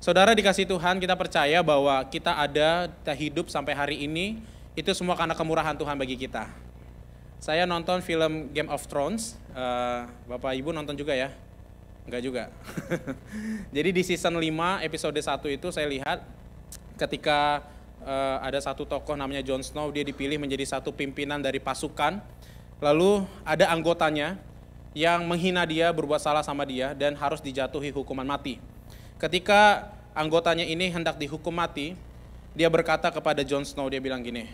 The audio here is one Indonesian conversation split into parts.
Saudara dikasih Tuhan, kita percaya bahwa kita hidup sampai hari ini, itu semua karena kemurahan Tuhan bagi kita. Saya nonton film Game of Thrones, Bapak Ibu nonton juga ya? Enggak juga. Jadi di season 5 episode 1 itu saya lihat ketika ada satu tokoh namanya Jon Snow, dia dipilih menjadi satu pimpinan dari pasukan. Lalu ada anggotanya yang menghina dia, berbuat salah sama dia dan harus dijatuhi hukuman mati. Ketika anggotanya ini hendak dihukum mati, dia berkata kepada Jon Snow, dia bilang gini,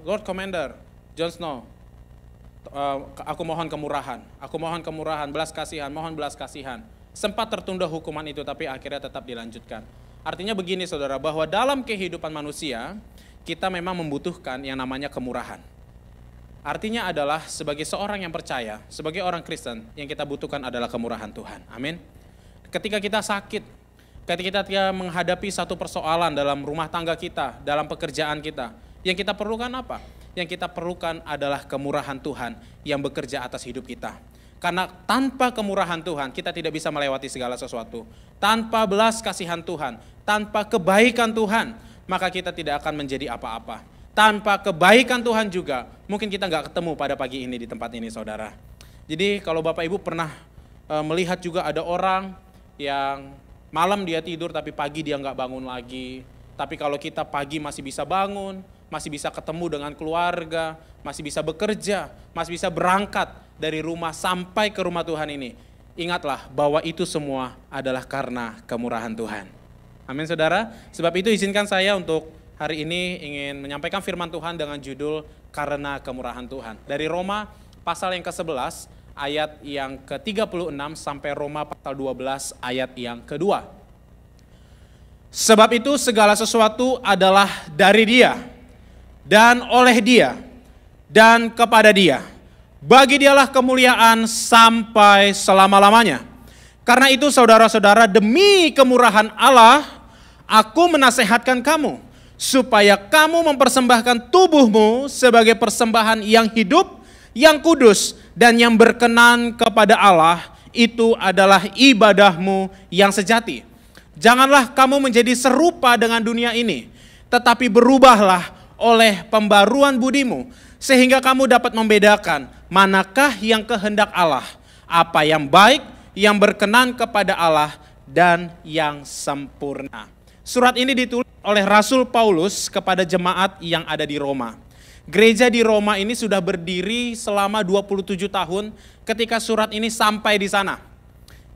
Lord Commander, Jon Snow, aku mohon kemurahan, belas kasihan, mohon belas kasihan. Sempat tertunda hukuman itu tapi akhirnya tetap dilanjutkan. Artinya begini saudara, bahwa dalam kehidupan manusia, kita memang membutuhkan yang namanya kemurahan. Artinya adalah sebagai seorang yang percaya, sebagai orang Kristen, yang kita butuhkan adalah kemurahan Tuhan. Amin. Ketika kita sakit, ketika kita menghadapi satu persoalan dalam rumah tangga kita, dalam pekerjaan kita, yang kita perlukan apa? Yang kita perlukan adalah kemurahan Tuhan yang bekerja atas hidup kita. Karena tanpa kemurahan Tuhan, kita tidak bisa melewati segala sesuatu. Tanpa belas kasihan Tuhan, tanpa kebaikan Tuhan, maka kita tidak akan menjadi apa-apa. Tanpa kebaikan Tuhan juga, mungkin kita nggak ketemu pada pagi ini di tempat ini saudara. Jadi kalau Bapak Ibu pernah melihat juga ada orang yang malam dia tidur tapi pagi dia nggak bangun lagi. Tapi kalau kita pagi masih bisa bangun, masih bisa ketemu dengan keluarga, masih bisa bekerja, masih bisa berangkat dari rumah sampai ke rumah Tuhan ini. Ingatlah bahwa itu semua adalah karena kemurahan Tuhan. Amin saudara. Sebab itu izinkan saya untuk hari ini ingin menyampaikan firman Tuhan dengan judul Karena Kemurahan Tuhan. Dari Roma pasal yang ke-11 ayat yang ke-36 sampai Roma pasal 12 ayat yang kedua. Sebab itu segala sesuatu adalah dari Dia dan oleh Dia dan kepada Dia. Bagi Dialah kemuliaan sampai selama-lamanya. Karena itu saudara-saudara, demi kemurahan Allah, aku menasehatkan kamu, supaya kamu mempersembahkan tubuhmu sebagai persembahan yang hidup, yang kudus, dan yang berkenan kepada Allah, itu adalah ibadahmu yang sejati. Janganlah kamu menjadi serupa dengan dunia ini, tetapi berubahlah oleh pembaruan budimu, sehingga kamu dapat membedakan manakah yang kehendak Allah, apa yang baik, yang berkenan kepada Allah, dan yang sempurna. Surat ini ditulis oleh Rasul Paulus kepada jemaat yang ada di Roma. Gereja di Roma ini sudah berdiri selama 27 tahun ketika surat ini sampai di sana.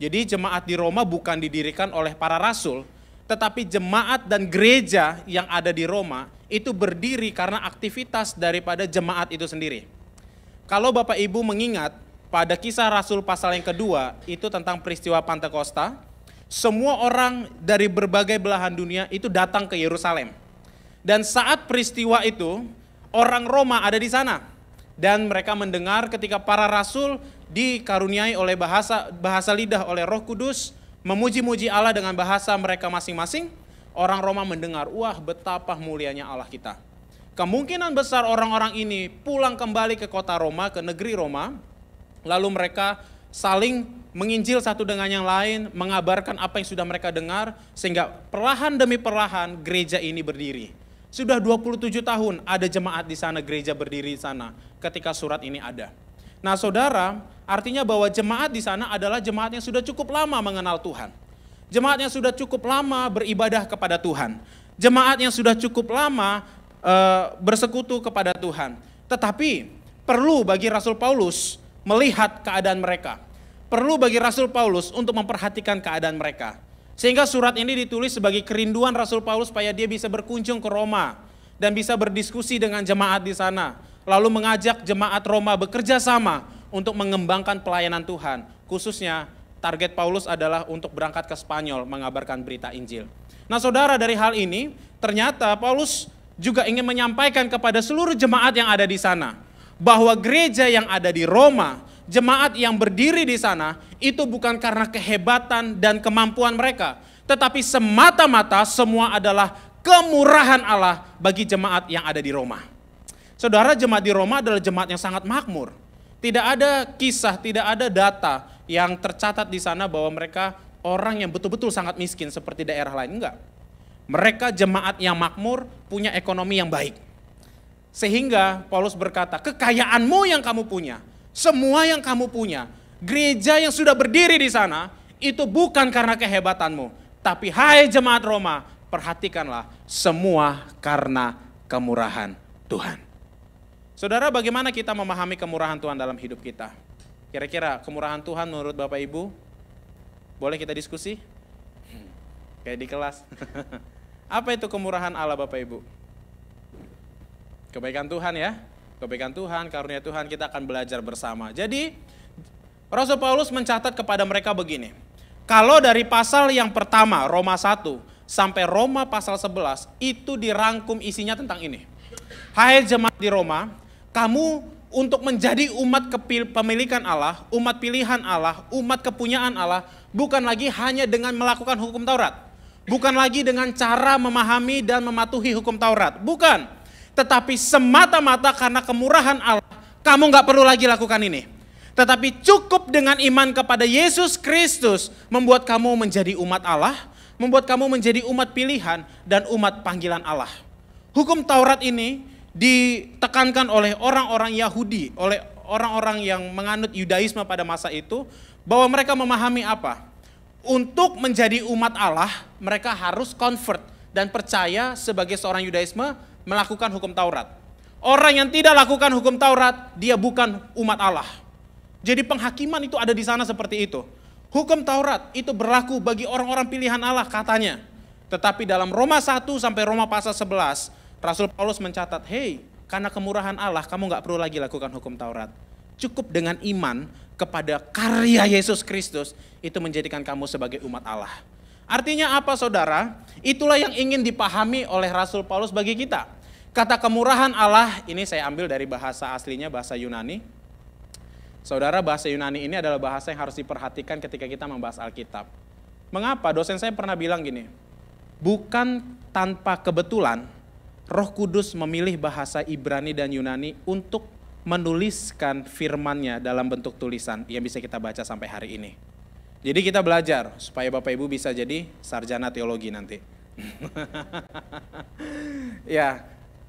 Jadi jemaat di Roma bukan didirikan oleh para rasul, tetapi jemaat dan gereja yang ada di Roma itu berdiri karena aktivitas daripada jemaat itu sendiri. Kalau Bapak Ibu mengingat pada Kisah Rasul pasal yang kedua itu tentang peristiwa Pantekosta, semua orang dari berbagai belahan dunia itu datang ke Yerusalem. Dan saat peristiwa itu, orang Roma ada di sana. Dan mereka mendengar ketika para rasul dikaruniai oleh bahasa lidah oleh Roh Kudus, memuji-muji Allah dengan bahasa mereka masing-masing, orang Roma mendengar, wah betapa mulianya Allah kita. Kemungkinan besar orang-orang ini pulang kembali ke kota Roma, ke negeri Roma, lalu mereka saling menginjil satu dengan yang lain, mengabarkan apa yang sudah mereka dengar, sehingga perlahan demi perlahan gereja ini berdiri. Sudah 27 tahun ada jemaat di sana, gereja berdiri di sana ketika surat ini ada. Nah saudara, artinya bahwa jemaat di sana adalah jemaat yang sudah cukup lama mengenal Tuhan. Jemaat yang sudah cukup lama beribadah kepada Tuhan. Jemaat yang sudah cukup lama bersekutu kepada Tuhan. Tetapi perlu bagi Rasul Paulus melihat keadaan mereka. Perlu bagi Rasul Paulus untuk memperhatikan keadaan mereka. Sehingga surat ini ditulis sebagai kerinduan Rasul Paulus supaya dia bisa berkunjung ke Roma dan bisa berdiskusi dengan jemaat di sana. Lalu mengajak jemaat Roma bekerja sama untuk mengembangkan pelayanan Tuhan. Khususnya target Paulus adalah untuk berangkat ke Spanyol mengabarkan berita Injil. Nah saudara, dari hal ini ternyata Paulus juga ingin menyampaikan kepada seluruh jemaat yang ada di sana bahwa gereja yang ada di Roma, jemaat yang berdiri di sana itu bukan karena kehebatan dan kemampuan mereka, tetapi semata-mata semua adalah kemurahan Allah bagi jemaat yang ada di Roma. Saudara, jemaat di Roma adalah jemaat yang sangat makmur. Tidak ada kisah, tidak ada data yang tercatat di sana bahwa mereka orang yang betul-betul sangat miskin seperti daerah lain, enggak. Mereka jemaat yang makmur, punya ekonomi yang baik. Sehingga Paulus berkata, kekayaanmu yang kamu punya, semua yang kamu punya, gereja yang sudah berdiri di sana, itu bukan karena kehebatanmu. Tapi hai jemaat Roma, perhatikanlah, semua karena kemurahan Tuhan. Saudara, bagaimana kita memahami kemurahan Tuhan dalam hidup kita? Kira-kira kemurahan Tuhan menurut Bapak Ibu, boleh kita diskusi? Kayak di kelas. Apa itu kemurahan Allah Bapak Ibu? Kebaikan Tuhan ya. Kebaikan Tuhan, karunia Tuhan, kita akan belajar bersama. Jadi Rasul Paulus mencatat kepada mereka begini. Kalau dari pasal yang pertama Roma 1 sampai Roma pasal 11 itu dirangkum isinya tentang ini. Hai jemaat di Roma, kamu untuk menjadi umat pemilikan Allah, umat pilihan Allah, umat kepunyaan Allah, bukan lagi hanya dengan melakukan hukum Taurat. Bukan lagi dengan cara memahami dan mematuhi hukum Taurat. Bukan. Tetapi semata-mata karena kemurahan Allah, kamu gak perlu lagi lakukan ini. Tetapi cukup dengan iman kepada Yesus Kristus membuat kamu menjadi umat Allah, membuat kamu menjadi umat pilihan dan umat panggilan Allah. Hukum Taurat ini ditekankan oleh orang-orang Yahudi, oleh orang-orang yang menganut Yudaisme pada masa itu, bahwa mereka memahami apa? Untuk menjadi umat Allah, mereka harus convert dan percaya sebagai seorang Yudaisme melakukan hukum Taurat. Orang yang tidak lakukan hukum Taurat, dia bukan umat Allah. Jadi penghakiman itu ada di sana seperti itu. Hukum Taurat itu berlaku bagi orang-orang pilihan Allah katanya. Tetapi dalam Roma 1 sampai Roma pasal 11, Rasul Paulus mencatat, hey, karena kemurahan Allah kamu gak perlu lagi lakukan hukum Taurat. Cukup dengan iman kepada karya Yesus Kristus itu menjadikan kamu sebagai umat Allah. Artinya apa saudara? Itulah yang ingin dipahami oleh Rasul Paulus bagi kita. Kata kemurahan Allah, ini saya ambil dari bahasa aslinya, bahasa Yunani. Saudara, bahasa Yunani ini adalah bahasa yang harus diperhatikan ketika kita membahas Alkitab. Mengapa? Dosen saya pernah bilang gini, bukan tanpa kebetulan Roh Kudus memilih bahasa Ibrani dan Yunani untuk menuliskan firman-Nya dalam bentuk tulisan yang bisa kita baca sampai hari ini. Jadi kita belajar supaya Bapak Ibu bisa jadi sarjana teologi nanti. Ya,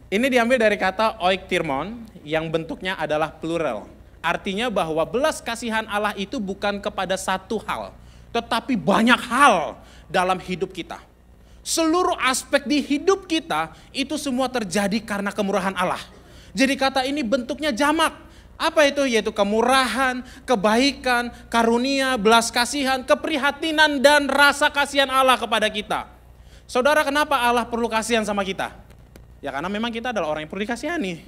ini diambil dari kata oiktirmon yang bentuknya adalah plural. Artinya bahwa belas kasihan Allah itu bukan kepada satu hal, tetapi banyak hal dalam hidup kita. Seluruh aspek di hidup kita itu semua terjadi karena kemurahan Allah. Jadi kata ini bentuknya jamak. Apa itu? Yaitu kemurahan, kebaikan, karunia, belas kasihan, keprihatinan dan rasa kasihan Allah kepada kita. Saudara, kenapa Allah perlu kasihan sama kita? Ya karena memang kita adalah orang yang perlu dikasihani.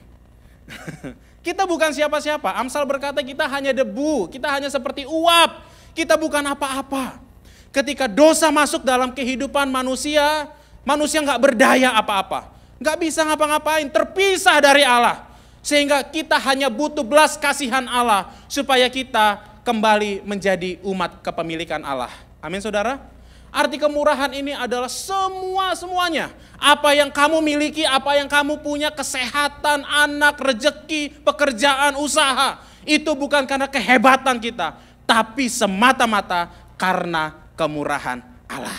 Kita bukan siapa-siapa. Amsal berkata kita hanya debu, kita hanya seperti uap. Kita bukan apa-apa. Ketika dosa masuk dalam kehidupan manusia, manusia gak berdaya apa-apa. Gak bisa ngapa-ngapain, terpisah dari Allah. Sehingga kita hanya butuh belas kasihan Allah supaya kita kembali menjadi umat kepemilikan Allah. Amin saudara. Arti kemurahan ini adalah semuanya. Apa yang kamu miliki, apa yang kamu punya, kesehatan, anak, rezeki, pekerjaan, usaha. Itu bukan karena kehebatan kita, tapi semata-mata karena kemurahan Allah.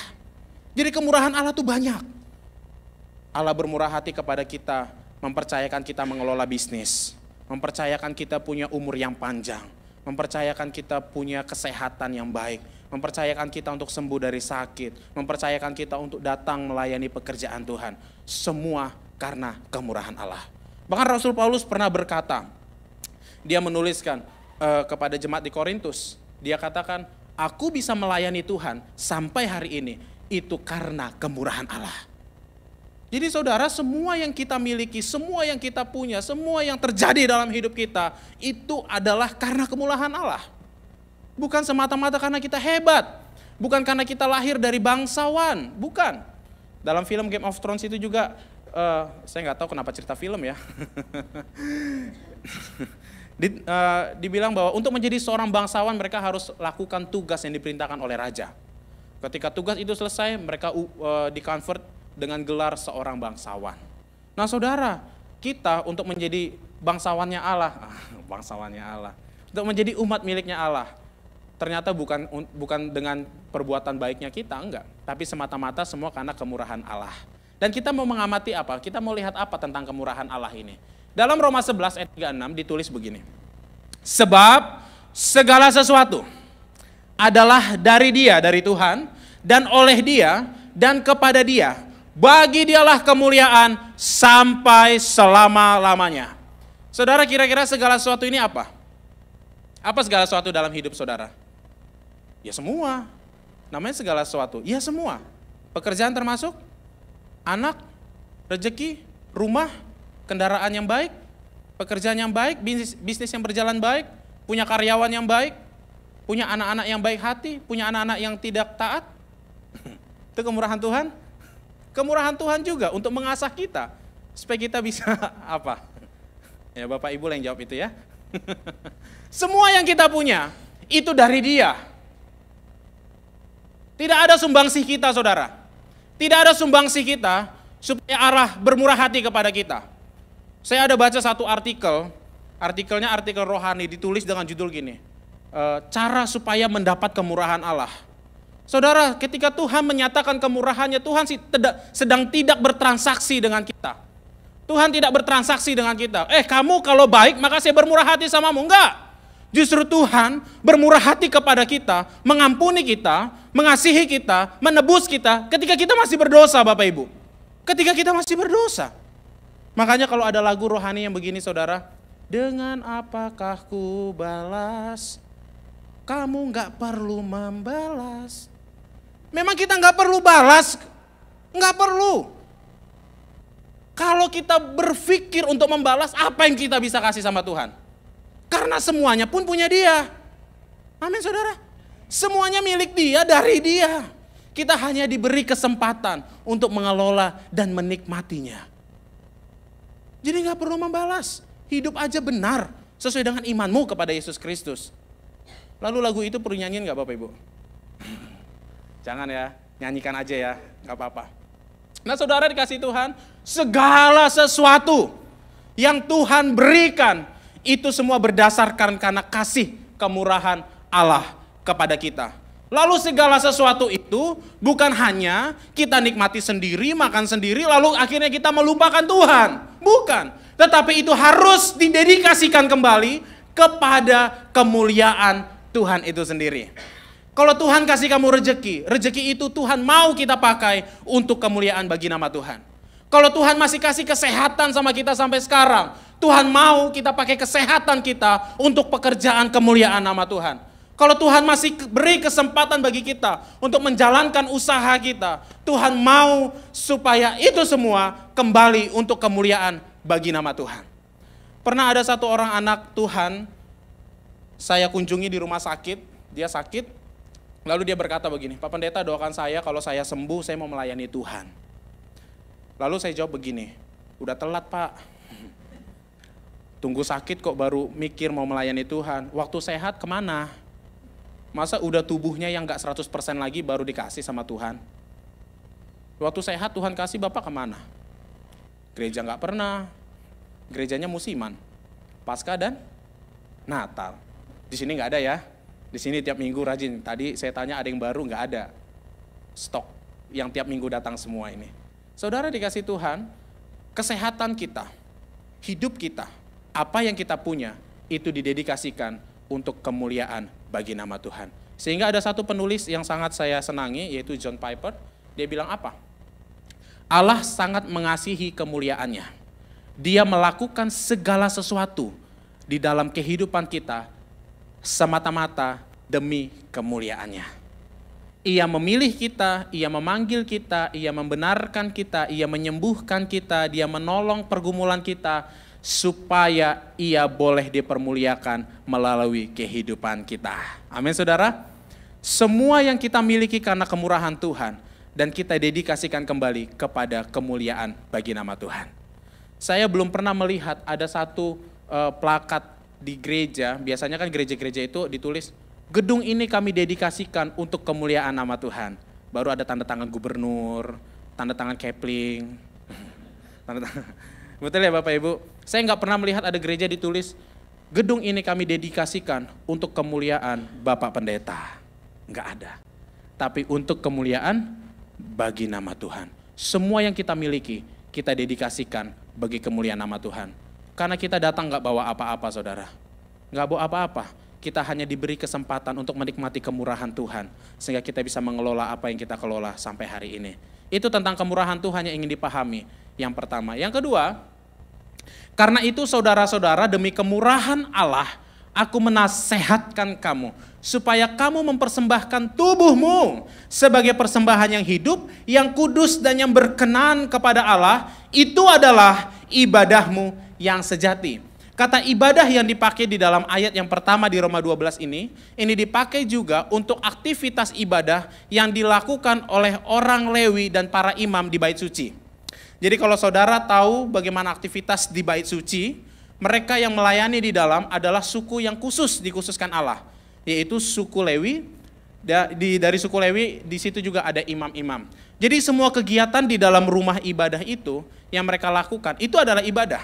Jadi kemurahan Allah itu banyak. Allah bermurah hati kepada kita, mempercayakan kita mengelola bisnis, mempercayakan kita punya umur yang panjang, mempercayakan kita punya kesehatan yang baik, mempercayakan kita untuk sembuh dari sakit, mempercayakan kita untuk datang melayani pekerjaan Tuhan. Semua karena kemurahan Allah. Bahkan Rasul Paulus pernah berkata, dia menuliskan kepada jemaat di Korintus, dia katakan, aku bisa melayani Tuhan sampai hari ini, itu karena kemurahan Allah. Jadi saudara, semua yang kita miliki, semua yang kita punya, semua yang terjadi dalam hidup kita, itu adalah karena kemurahan Allah. Bukan semata-mata karena kita hebat, bukan karena kita lahir dari bangsawan, bukan. Dalam film Game of Thrones itu juga, saya nggak tahu kenapa cerita film ya. Dibilang bahwa untuk menjadi seorang bangsawan mereka harus lakukan tugas yang diperintahkan oleh raja. Ketika tugas itu selesai, mereka di-convert dengan gelar seorang bangsawan. Nah saudara, kita untuk menjadi bangsawannya Allah, untuk menjadi umat miliknya Allah, ternyata bukan dengan perbuatan baiknya kita, enggak. Tapi semata-mata semua karena kemurahan Allah. Dan kita mau mengamati apa? Kita mau lihat apa tentang kemurahan Allah ini? Dalam Roma 11 ayat 36 ditulis begini. Sebab segala sesuatu adalah dari Dia, dari Tuhan, dan oleh Dia, dan kepada Dia. Bagi Dialah kemuliaan sampai selama-lamanya. Saudara, kira-kira segala sesuatu ini apa? Apa segala sesuatu dalam hidup saudara? Ya semua. Namanya segala sesuatu. Ya semua. Pekerjaan termasuk, anak, rezeki, rumah, kendaraan yang baik, pekerjaan yang baik, bisnis yang berjalan baik, punya karyawan yang baik, punya anak-anak yang baik hati, punya anak-anak yang tidak taat. Itu kemurahan Tuhan. Kemurahan Tuhan juga untuk mengasah kita supaya kita bisa apa? Ya Bapak Ibu yang jawab itu ya. Semua yang kita punya itu dari Dia. Tidak ada sumbangsih kita, saudara. Tidak ada sumbangsih kita supaya Allah bermurah hati kepada kita. Saya ada baca satu artikelnya artikel rohani, ditulis dengan judul gini, cara supaya mendapat kemurahan Allah. Saudara, ketika Tuhan menyatakan kemurahannya, Tuhan sedang tidak bertransaksi dengan kita. Tuhan tidak bertransaksi dengan kita. Kamu kalau baik maka saya bermurah hati samamu. Enggak. Justru Tuhan bermurah hati kepada kita, mengampuni kita, mengasihi kita, menebus kita ketika kita masih berdosa, Bapak Ibu. Ketika kita masih berdosa. Makanya kalau ada lagu rohani yang begini, saudara, dengan apakah ku balas, kamu gak perlu membalas. Memang kita gak perlu balas, gak perlu. Kalau kita berpikir untuk membalas, apa yang kita bisa kasih sama Tuhan? Karena semuanya pun punya Dia. Amin saudara. Semuanya milik Dia, dari Dia. Kita hanya diberi kesempatan untuk mengelola dan menikmatinya. Jadi gak perlu membalas. Hidup aja benar sesuai dengan imanmu kepada Yesus Kristus. Lalu lagu itu perlu nyanyiin gak Bapak Ibu? Jangan ya, nyanyikan aja ya, gak apa-apa. Nah saudara dikasih Tuhan, segala sesuatu yang Tuhan berikan, itu semua berdasarkan karena kasih kemurahan Allah kepada kita. Lalu segala sesuatu itu bukan hanya kita nikmati sendiri, makan sendiri, lalu akhirnya kita melupakan Tuhan. Bukan. Tetapi itu harus didedikasikan kembali kepada kemuliaan Tuhan itu sendiri. Kalau Tuhan kasih kamu rezeki itu Tuhan mau kita pakai untuk kemuliaan bagi nama Tuhan. Kalau Tuhan masih kasih kesehatan sama kita sampai sekarang, Tuhan mau kita pakai kesehatan kita untuk pekerjaan kemuliaan nama Tuhan. Kalau Tuhan masih beri kesempatan bagi kita untuk menjalankan usaha kita, Tuhan mau supaya itu semua kembali untuk kemuliaan bagi nama Tuhan. Pernah ada satu orang anak Tuhan, saya kunjungi di rumah sakit, dia sakit, lalu dia berkata begini, Pak Pendeta doakan saya kalau saya sembuh, saya mau melayani Tuhan. Lalu saya jawab begini, udah telat Pak, tunggu sakit kok baru mikir mau melayani Tuhan, waktu sehat kemana? Masa udah tubuhnya yang gak 100% lagi baru dikasih sama Tuhan? Waktu sehat Tuhan kasih Bapak kemana? Gereja gak pernah, gerejanya musiman, Paskah dan Natal. Di sini gak ada ya, di sini tiap minggu rajin. Tadi saya tanya ada yang baru, gak ada. Stok yang tiap minggu datang semua ini. Saudara dikasih Tuhan, kesehatan kita, hidup kita, apa yang kita punya, itu didedikasikan untuk kemuliaan bagi nama Tuhan. Sehingga ada satu penulis yang sangat saya senangi, yaitu John Piper. Dia bilang apa? Allah sangat mengasihi kemuliaannya. Dia melakukan segala sesuatu di dalam kehidupan kita semata-mata demi kemuliaannya. Ia memilih kita, Ia memanggil kita, Ia membenarkan kita, Ia menyembuhkan kita, Dia menolong pergumulan kita, supaya Ia boleh dipermuliakan melalui kehidupan kita. Amin saudara. Semua yang kita miliki karena kemurahan Tuhan, dan kita dedikasikan kembali kepada kemuliaan bagi nama Tuhan. Saya belum pernah melihat ada satu plakat di gereja, biasanya kan gereja-gereja itu ditulis, gedung ini kami dedikasikan untuk kemuliaan nama Tuhan. Baru ada tanda tangan gubernur, tanda tangan Kepling. Betul ya Bapak Ibu? Saya nggak pernah melihat ada gereja ditulis, gedung ini kami dedikasikan untuk kemuliaan Bapak Pendeta. Enggak ada. Tapi untuk kemuliaan bagi nama Tuhan. Semua yang kita miliki, kita dedikasikan bagi kemuliaan nama Tuhan. Karena kita datang enggak bawa apa-apa, saudara. Enggak bawa apa-apa. Kita hanya diberi kesempatan untuk menikmati kemurahan Tuhan. Sehingga kita bisa mengelola apa yang kita kelola sampai hari ini. Itu tentang kemurahan Tuhan yang ingin dipahami. Yang pertama. Yang kedua, karena itu saudara-saudara, demi kemurahan Allah, aku menasehatkan kamu, supaya kamu mempersembahkan tubuhmu sebagai persembahan yang hidup, yang kudus dan yang berkenan kepada Allah. Itu adalah ibadahmu yang sejati. Kata ibadah yang dipakai di dalam ayat yang pertama di Roma 12 ini dipakai juga untuk aktivitas ibadah yang dilakukan oleh orang Lewi dan para imam di bait suci. Jadi kalau saudara tahu bagaimana aktivitas di bait suci, mereka yang melayani di dalam adalah suku yang dikhususkan Allah, yaitu suku Lewi. Dari suku Lewi di situ juga ada imam-imam. Jadi semua kegiatan di dalam rumah ibadah itu yang mereka lakukan itu adalah ibadah.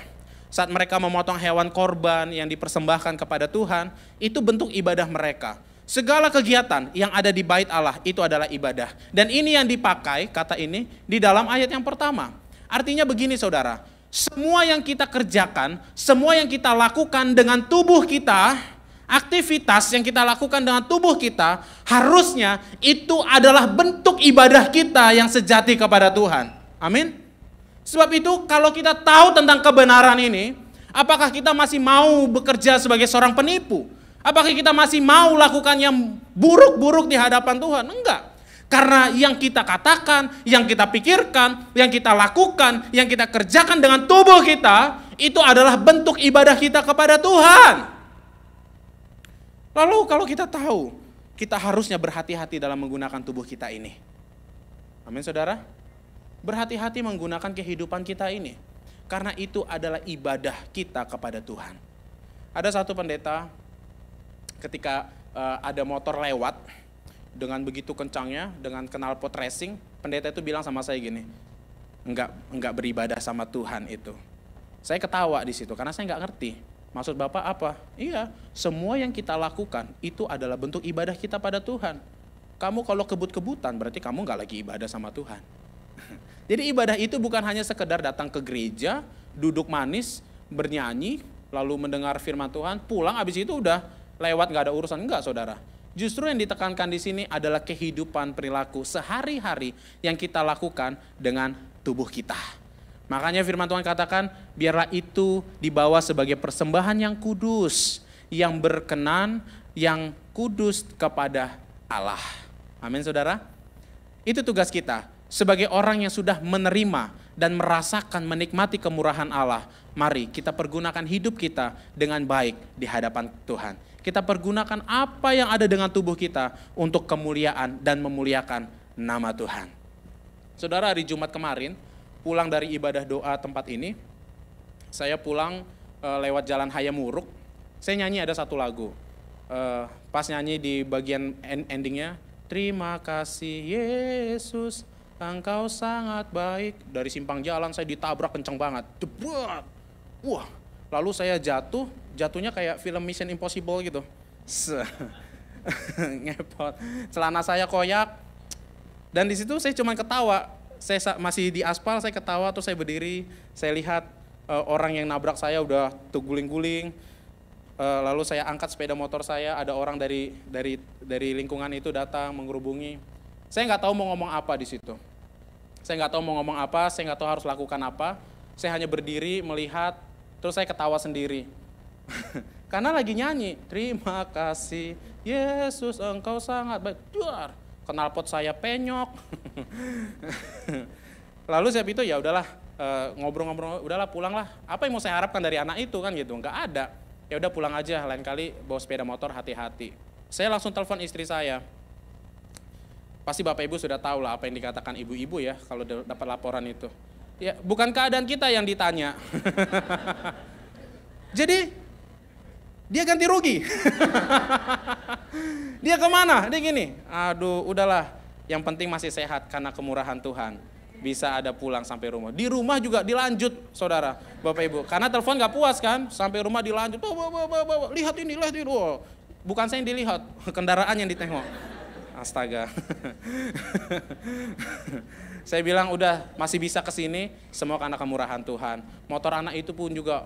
Saat mereka memotong hewan korban yang dipersembahkan kepada Tuhan, itu bentuk ibadah mereka. Segala kegiatan yang ada di bait Allah itu adalah ibadah. Dan ini yang dipakai, kata ini, di dalam ayat yang pertama. Artinya begini saudara, semua yang kita kerjakan, semua yang kita lakukan dengan tubuh kita, aktivitas yang kita lakukan dengan tubuh kita, harusnya itu adalah bentuk ibadah kita yang sejati kepada Tuhan. Amin. Sebab itu kalau kita tahu tentang kebenaran ini, apakah kita masih mau bekerja sebagai seorang penipu? Apakah kita masih mau lakukan yang buruk-buruk di hadapan Tuhan? Enggak. Karena yang kita katakan, yang kita pikirkan, yang kita lakukan, yang kita kerjakan dengan tubuh kita, itu adalah bentuk ibadah kita kepada Tuhan. Lalu kalau kita tahu, kita harusnya berhati-hati dalam menggunakan tubuh kita ini. Amin saudara? Berhati-hati menggunakan kehidupan kita ini. Karena itu adalah ibadah kita kepada Tuhan. Ada satu pendeta, ketika ada motor lewat, dengan begitu kencangnya, dengan knalpot racing, pendeta itu bilang sama saya gini, enggak beribadah sama Tuhan itu. Saya ketawa di situ karena saya enggak ngerti. Maksud Bapak apa? Iya, semua yang kita lakukan itu adalah bentuk ibadah kita pada Tuhan. Kamu kalau kebut-kebutan berarti kamu enggak lagi ibadah sama Tuhan. Jadi ibadah itu bukan hanya sekedar datang ke gereja, duduk manis, bernyanyi, lalu mendengar firman Tuhan, pulang habis itu udah lewat enggak ada urusan. Enggak saudara. Justru yang ditekankan di sini adalah kehidupan perilaku sehari-hari yang kita lakukan dengan tubuh kita. Makanya firman Tuhan katakan, biarlah itu dibawa sebagai persembahan yang kudus, yang berkenan, yang kudus kepada Allah. Amin saudara. Itu tugas kita. Sebagai orang yang sudah menerima dan merasakan menikmati kemurahan Allah, mari kita pergunakan hidup kita dengan baik di hadapan Tuhan. Kita pergunakan apa yang ada dengan tubuh kita untuk kemuliaan dan memuliakan nama Tuhan. Saudara, hari Jumat kemarin, pulang dari ibadah doa tempat ini, saya pulang lewat jalan Hayamuruk, saya nyanyi ada satu lagu. Pas nyanyi di bagian endingnya, terima kasih Yesus, Engkau sangat baik. Dari simpang jalan saya ditabrak kenceng banget. Jebret. Wah, lalu saya jatuhnya kayak film Mission Impossible gitu. Ngepot. Celana saya koyak. Dan di situ saya cuma ketawa. Saya masih di aspal, saya ketawa, terus saya berdiri, saya lihat orang yang nabrak saya udah guling-guling. Lalu saya angkat sepeda motor saya, ada orang dari lingkungan itu datang mengerubungi. Saya nggak tahu mau ngomong apa di situ. Saya nggak tahu mau ngomong apa, saya nggak tahu harus lakukan apa. Saya hanya berdiri, melihat, terus saya ketawa sendiri. Karena lagi nyanyi, terima kasih Yesus Engkau sangat baik. Duar, knalpot saya penyok. Lalu saya itu ya udahlah, ngobrol-ngobrol, udahlah pulanglah. Apa yang mau saya harapkan dari anak itu kan gitu, nggak ada. Ya udah pulang aja, lain kali bawa sepeda motor hati-hati. Saya langsung telepon istri saya. Pasti Bapak Ibu sudah tahu lah apa yang dikatakan ibu-ibu ya kalau dapat laporan itu. Ya, bukan keadaan kita yang ditanya. Jadi dia ganti rugi. Dia kemana? Dia gini, aduh udahlah, yang penting masih sehat karena kemurahan Tuhan. bisa ada pulang sampai rumah. Di rumah juga dilanjut, saudara, Bapak Ibu. Karena telepon gak puas kan, sampai rumah dilanjut. Lihat ini. Oh, bukan saya yang dilihat, kendaraan yang ditengok. Astaga. Saya bilang udah masih bisa kesini, semua karena kemurahan Tuhan. Motor anak itu pun juga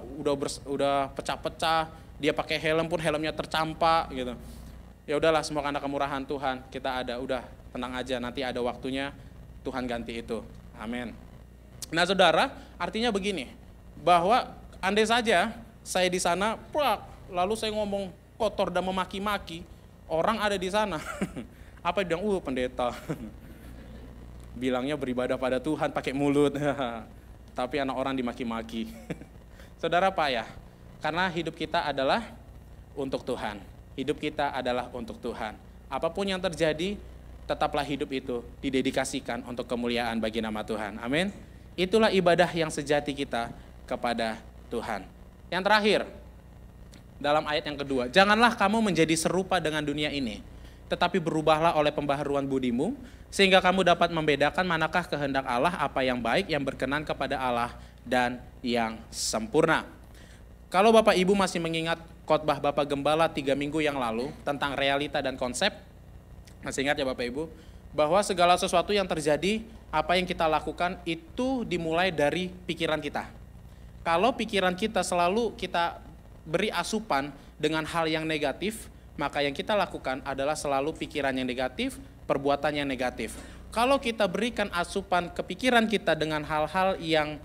udah pecah-pecah, dia pakai helm pun helmnya tercampak gitu. Ya udahlah, semua karena kemurahan Tuhan. Kita ada, udah tenang aja, nanti ada waktunya Tuhan ganti itu. Amin. Nah saudara, artinya begini, bahwa andai saja saya di sana, lalu saya ngomong kotor dan memaki-maki, orang ada di sana. Apa dia bilang, pendeta. Bilangnya beribadah pada Tuhan pakai mulut. Tapi anak orang dimaki-maki. Saudara payah, karena hidup kita adalah untuk Tuhan. Hidup kita adalah untuk Tuhan. Apapun yang terjadi, tetaplah hidup itu didedikasikan untuk kemuliaan bagi nama Tuhan. Amin. Itulah ibadah yang sejati kita kepada Tuhan. Yang terakhir, dalam ayat yang kedua, janganlah kamu menjadi serupa dengan dunia ini, tetapi berubahlah oleh pembaharuan budimu, sehingga kamu dapat membedakan manakah kehendak Allah, apa yang baik, yang berkenan kepada Allah, dan yang sempurna. Kalau Bapak Ibu masih mengingat khotbah Bapak Gembala 3 minggu yang lalu tentang realita dan konsep, masih ingat ya Bapak Ibu, bahwa segala sesuatu yang terjadi, apa yang kita lakukan itu dimulai dari pikiran kita. Kalau pikiran kita selalu kita beri asupan dengan hal yang negatif, maka yang kita lakukan adalah selalu pikiran yang negatif, perbuatan yang negatif. Kalau kita berikan asupan ke pikiran kita dengan hal-hal yang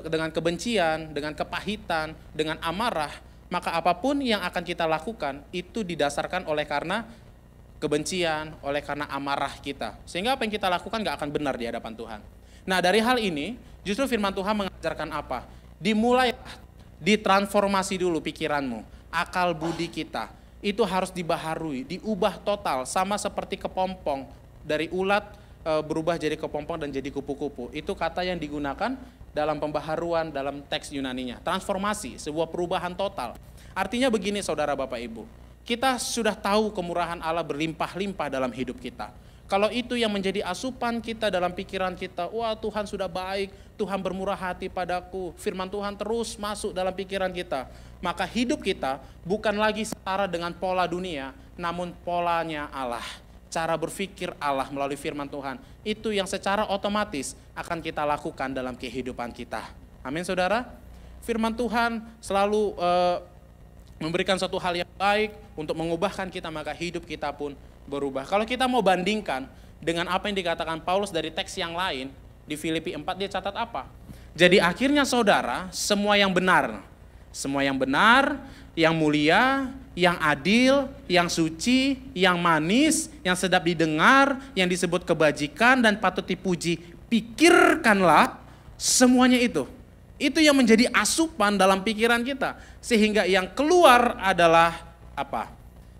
dengan kebencian, dengan kepahitan, dengan amarah, maka apapun yang akan kita lakukan itu didasarkan oleh karena kebencian, oleh karena amarah kita. Sehingga apa yang kita lakukan gak akan benar di hadapan Tuhan. Nah dari hal ini, justru firman Tuhan mengajarkan apa? Dimulai, ditransformasi dulu pikiranmu, akal budi kita. Itu harus dibaharui, diubah total, sama seperti kepompong. Dari ulat berubah jadi kepompong dan jadi kupu-kupu. Itu kata yang digunakan dalam pembaharuan dalam teks Yunaninya. Transformasi, sebuah perubahan total. Artinya begini saudara Bapak Ibu, kita sudah tahu kemurahan Allah berlimpah-limpah dalam hidup kita. Kalau itu yang menjadi asupan kita dalam pikiran kita, wah Tuhan sudah baik, Tuhan bermurah hati padaku, firman Tuhan terus masuk dalam pikiran kita. Maka hidup kita bukan lagi setara dengan pola dunia, namun polanya Allah. Cara berpikir Allah melalui firman Tuhan, itu yang secara otomatis akan kita lakukan dalam kehidupan kita. Amin saudara. Firman Tuhan selalu memberikan suatu hal yang baik untuk mengubahkan kita, maka hidup kita pun berubah. Kalau kita mau bandingkan dengan apa yang dikatakan Paulus dari teks yang lain, di Filipi 4 dia catat apa? Jadi akhirnya saudara, semua yang benar, yang mulia, yang adil, yang suci, yang manis, yang sedap didengar, yang disebut kebajikan dan patut dipuji, pikirkanlah semuanya itu. Itu yang menjadi asupan dalam pikiran kita. Sehingga yang keluar adalah apa?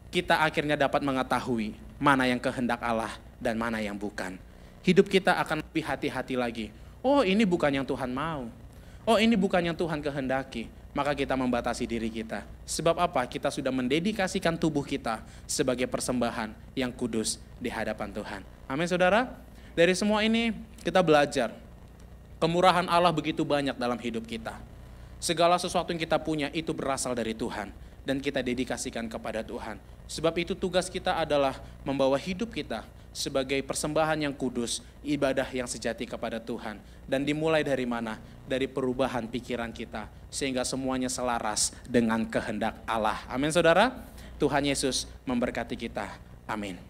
Kita akhirnya dapat mengetahui mana yang kehendak Allah dan mana yang bukan. Hidup kita akan lebih hati-hati lagi. Oh ini bukan yang Tuhan mau. Oh ini bukan yang Tuhan kehendaki. Maka kita membatasi diri kita. Sebab apa? Kita sudah mendedikasikan tubuh kita sebagai persembahan yang kudus di hadapan Tuhan. Amin saudara. Dari semua ini kita belajar. Kemurahan Allah begitu banyak dalam hidup kita. Segala sesuatu yang kita punya itu berasal dari Tuhan. Dan kita dedikasikan kepada Tuhan. Sebab itu tugas kita adalah membawa hidup kita sebagai persembahan yang kudus, ibadah yang sejati kepada Tuhan. Dan dimulai dari mana? Dari perubahan pikiran kita. Sehingga semuanya selaras dengan kehendak Allah. Amin saudara. Tuhan Yesus memberkati kita. Amin.